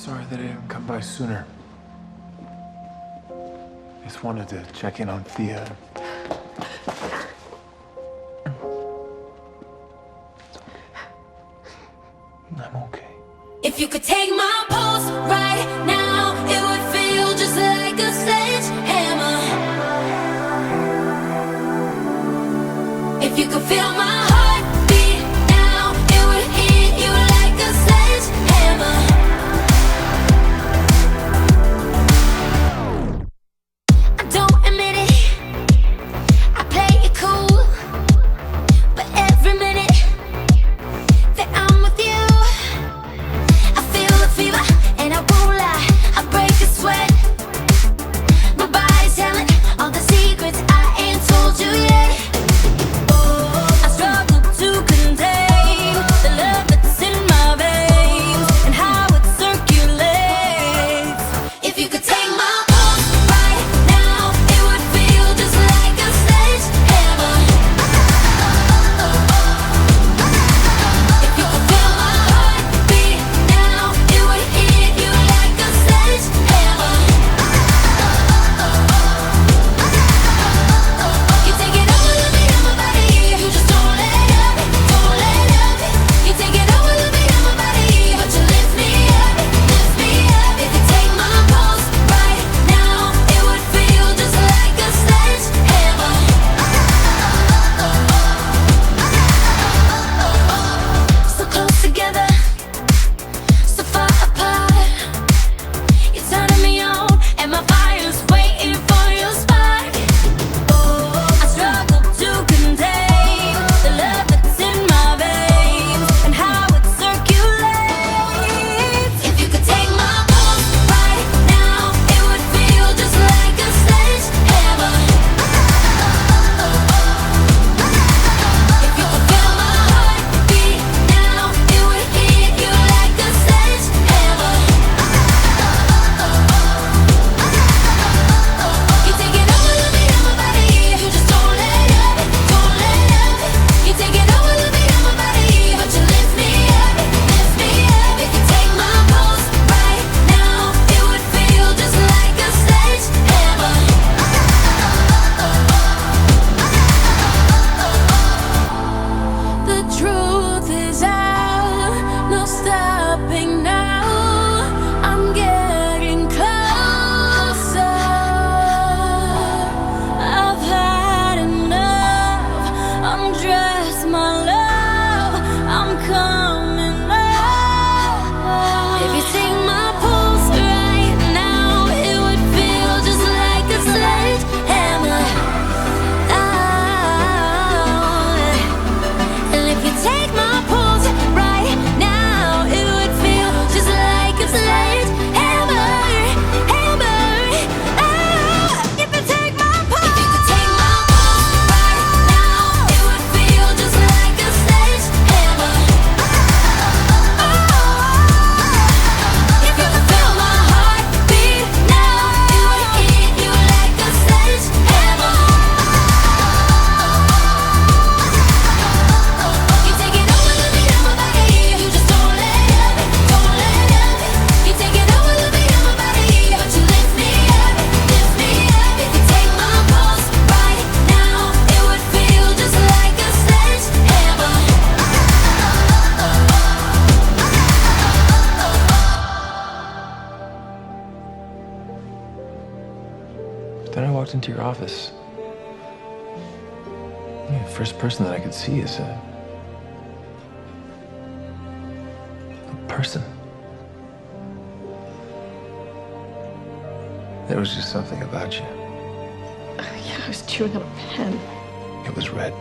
Sorry that I didn't come by sooner. Just wanted to check in on Thea. I'm okay. If you could take my pulse right now, it would feel just like a sledgehammer. If you could feel my heartbeat now, it would hit you like a sledgehammer. I don't admit it, I play it cool, but every minute that I'm with you, I feel a fever, and I won't lie, I break a sweat. My body's telling all the secrets I ain't told you yet. I struggle to contain the love that's in my veins and how it circulates. If you could take my pulse right now, it would feel just like a sledgehammer. If you could feel my heartbeat now, it would hit you like a sledgehammer. You take it over, let me have my body. You just don't let up, don't let up. You take it over, let me have my body, but you lift me up, lift me up. If you take my pulse right now, it would feel just like a sledgehammer. So close together, so far apart. You're turning me on, and my fire's waiting for your spark. I struggle to contain the love that's in my veins and how it circulates. If you could take my pulse right now, it would feel just like a sledgehammer. If you could feel my heartbeat now, it would hit you like a sledgehammer. You take it over, let me have my body. You just don't let up, don't let up. You take it over, let me have my body, but you lift me up, lift me up. If you take my pulse right now, it would feel just like a sledgehammer. The truth is out, no stopping now. I'm getting closer. I've had enough. Undress my love, I'm coming up. If you take my pulse right now, it would feel just like a sledgehammer. And if you take my pulse right now, it would feel just like a sledgehammer, hammer. If you take my pulse, if you could take my pulse right now, it would feel just like a sledgehammer. If you could feel my heartbeat now, it would hit you like a sledgehammer. You take it over, let me have my body. You just don't let up, don't let up. You take it over, let me have my body, but you lift me up, lift me up. If you take my pulse right now, it would feel just like a sledgehammer. Then I walked into your office. The first person that I could see is a person. There was just something about you. Yeah, I was chewing on a pen. It was red.